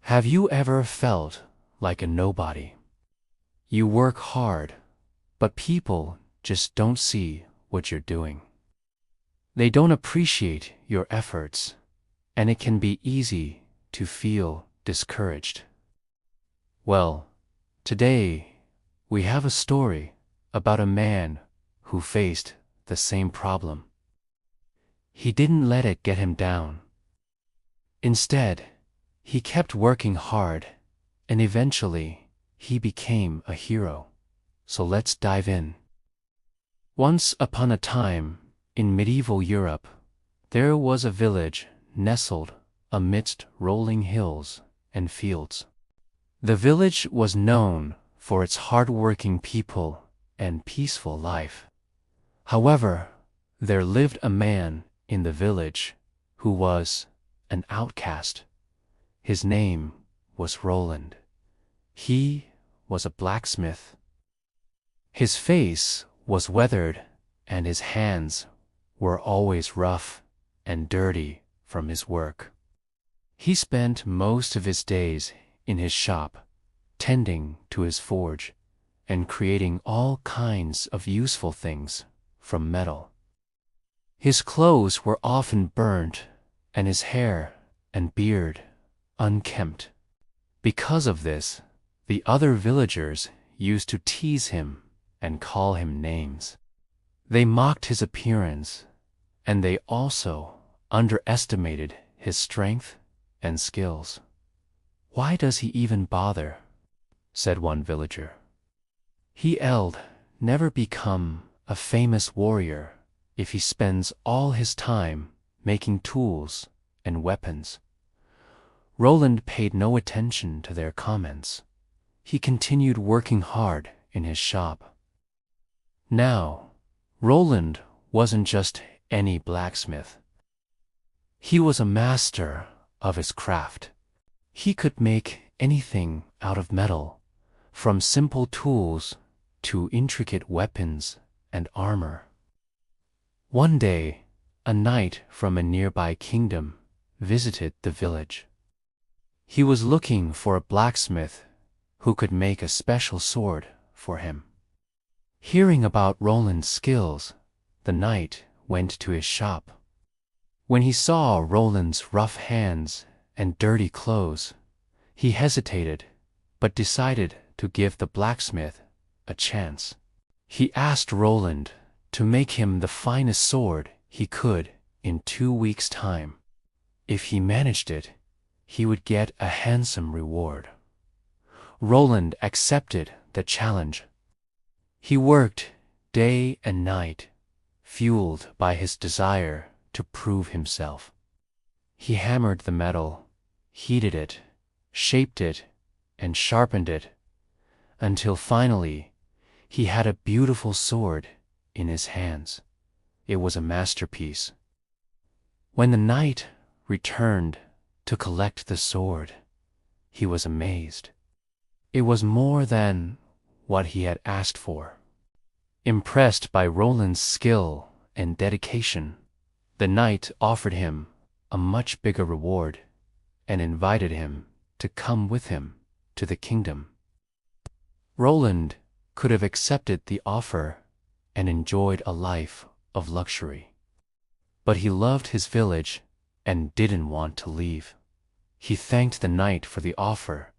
Have you ever felt like a nobody? You work hard, but people just don't see what you're doing. They don't appreciate your efforts, and it can be easy to feel discouraged. Well, today we have a story about a man who faced the same problem. He didn't let it get him down. Instead, he kept working hard, and eventually he became a hero. So let's dive in. Once upon a time, in medieval Europe, there was a village nestled amidst rolling hills and fields. The village was known for its hard-working people and peaceful life. However, there lived a man in the village who was an outcast. His name was Roland. He was a blacksmith. His face was weathered, and his hands were always rough and dirty from his work. He spent most of his days in his shop, tending to his forge and creating all kinds of useful things from metal. His clothes were often burnt, and his hair and beard unkempt. Because of this, the other villagers used to tease him and call him names. They mocked his appearance, and they also underestimated his strength and skills. "Why does he even bother?" said one villager. "He'll never become a famous warrior if he spends all his time making tools and weapons." Roland paid no attention to their comments. He continued working hard in his shop. Now, Roland wasn't just any blacksmith. He was a master of his craft. He could make anything out of metal, from simple tools to intricate weapons and armor. One day, a knight from a nearby kingdom visited the village. He was looking for a blacksmith who could make a special sword for him. Hearing about Roland's skills, the knight went to his shop. When he saw Roland's rough hands and dirty clothes, he hesitated, but decided to give the blacksmith a chance. He asked Roland to make him the finest sword he could in 2 weeks' time. If he managed it, he would get a handsome reward. Roland accepted the challenge. He worked day and night, fueled by his desire to prove himself. He hammered the metal, heated it, shaped it, and sharpened it, until finally he had a beautiful sword in his hands. It was a masterpiece. When the knight returned to collect the sword, he was amazed. It was more than what he had asked for. Impressed by Roland's skill and dedication, the knight offered him a much bigger reward and invited him to come with him to the kingdom. Roland could have accepted the offer and enjoyed a life of luxury. But he loved his village and didn't want to leave. He thanked the knight for the offer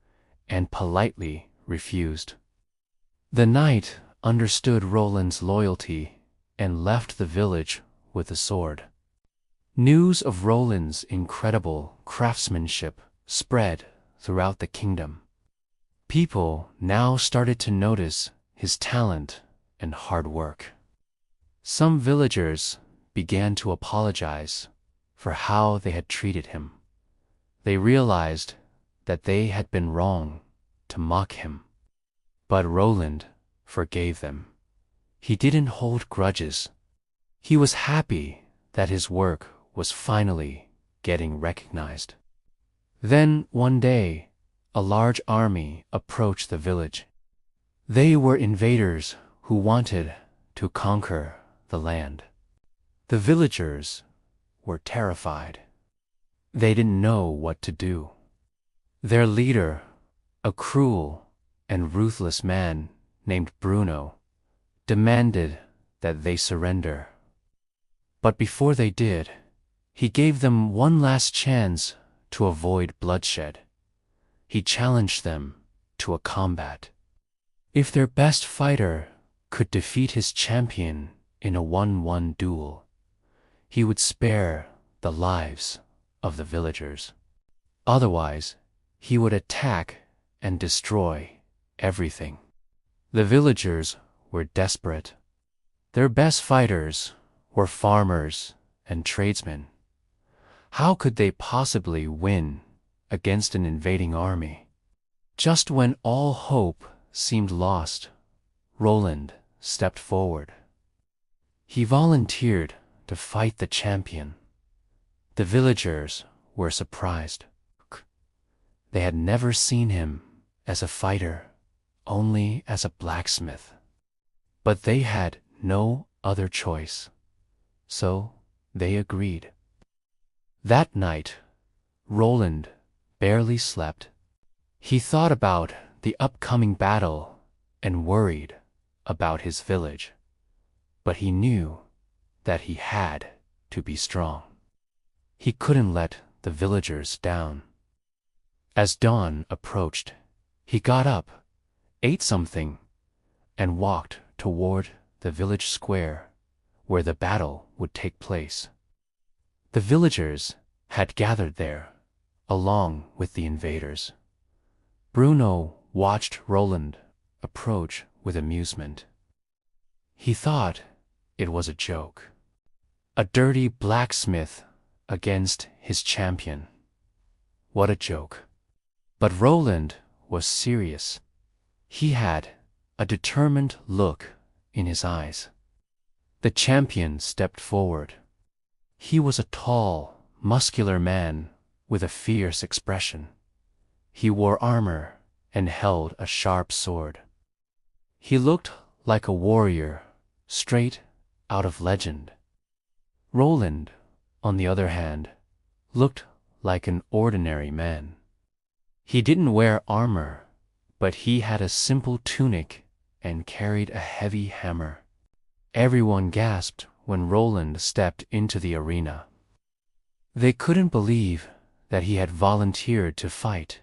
and politely refused. The knight understood Roland's loyalty and left the village with the sword. News of Roland's incredible craftsmanship spread throughout the kingdom. People now started to notice his talent and hard work. Some villagers began to apologize for how they had treated him. They realized that they had been wrong to mock him. But Roland forgave them. He didn't hold grudges. He was happy that his work was finally getting recognized. Then one day, a large army approached the village. They were invaders who wanted to conquer the land. The villagers were terrified. They didn't know what to do. Their leader, a cruel and ruthless man named Bruno, demanded that they surrender. But before they did, he gave them one last chance to avoid bloodshed. He challenged them to a combat. If their best fighter could defeat his champion in a 1-1 duel, he would spare the lives of the villagers. Otherwise, he would attack and destroy everything. The villagers were desperate. Their best fighters were farmers and tradesmen. How could they possibly win against an invading army? Just when all hope seemed lost, Roland stepped forward. He volunteered to fight the champion. The villagers were surprised. They had never seen him as a fighter, only as a blacksmith. But they had no other choice, so they agreed. That night, Roland barely slept. He thought about the upcoming battle and worried about his village, but he knew that he had to be strong. He couldn't let the villagers down. As dawn approached, he got up, ate something, and walked toward the village square where the battle would take place. The villagers had gathered there, along with the invaders. Bruno watched Roland approach with amusement. He thought it was a joke. A dirty blacksmith against his champion. What a joke. But Roland was serious. He had a determined look in his eyes. The champion stepped forward. He was a tall, muscular man with a fierce expression. He wore armor and held a sharp sword. He looked like a warrior, straight out of legend. Roland, on the other hand, looked like an ordinary man. He didn't wear armor, but he had a simple tunic and carried a heavy hammer. Everyone gasped when Roland stepped into the arena. They couldn't believe that he had volunteered to fight.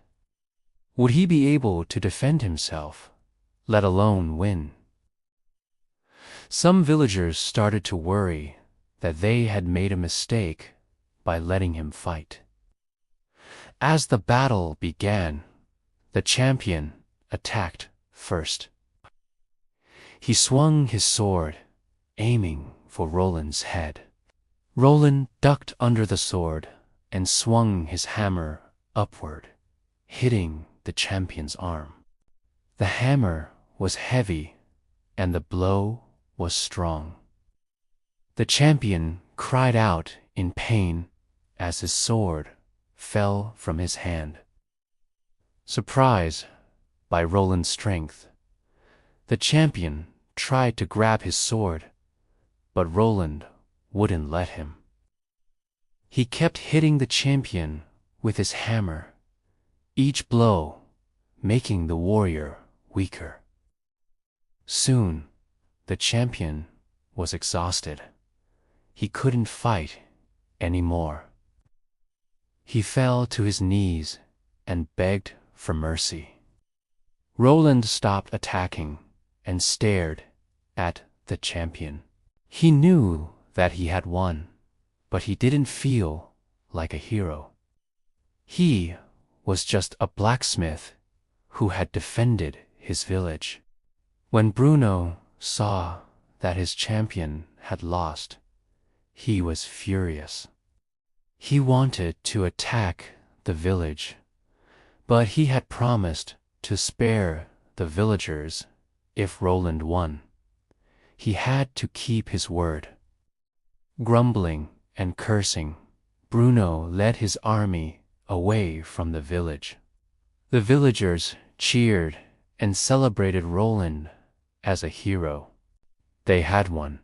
Would he be able to defend himself, let alone win? Some villagers started to worry that they had made a mistake by letting him fight. As the battle began, the champion attacked first. He swung his sword, aiming for Roland's head. Roland ducked under the sword and swung his hammer upward, hitting the champion's arm. The hammer was heavy and the blow was strong. The champion cried out in pain as his sword fell from his hand. Surprised by Roland's strength, the champion tried to grab his sword, but Roland wouldn't let him. He kept hitting the champion with his hammer, each blow making the warrior weaker. Soon, the champion was exhausted. He couldn't fight anymore. He fell to his knees and begged for mercy. Roland stopped attacking and stared at the champion. He knew that he had won, but he didn't feel like a hero. He was just a blacksmith who had defended his village. When Bruno saw that his champion had lost, he was furious. He wanted to attack the village, but he had promised to spare the villagers if Roland won. He had to keep his word. Grumbling and cursing, Bruno led his army away from the village. The villagers cheered and celebrated Roland as a hero. They had won,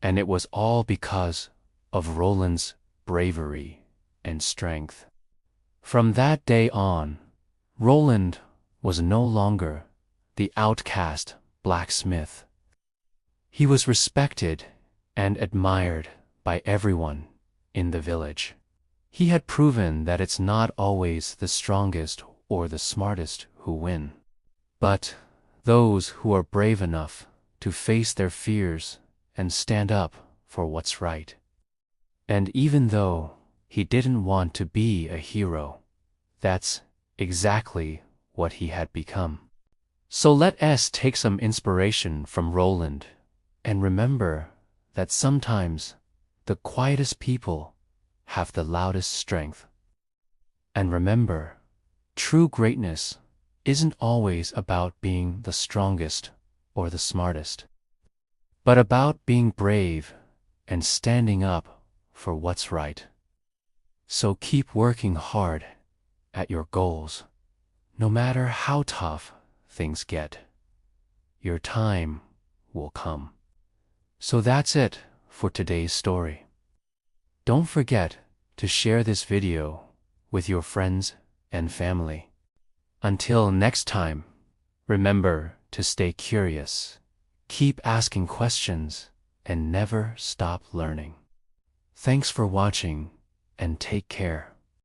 and it was all because of Roland's bravery and strength. From that day on, Roland was no longer the outcast blacksmith. He was respected and admired by everyone in the village. He had proven that it's not always the strongest or the smartest who win, but those who are brave enough to face their fears and stand up for what's right. And even though he didn't want to be a hero, that's exactly what he had become. So let us take some inspiration from Roland and remember that sometimes the quietest people have the loudest strength. And remember, true greatness isn't always about being the strongest or the smartest, but about being brave and standing up for what's right. So keep working hard at your goals, no matter how tough things get. Your time will come. So that's it for today's story. Don't forget to share this video with your friends and family. Until next time, remember to stay curious, keep asking questions, and never stop learning. Thanks for watching, and take care.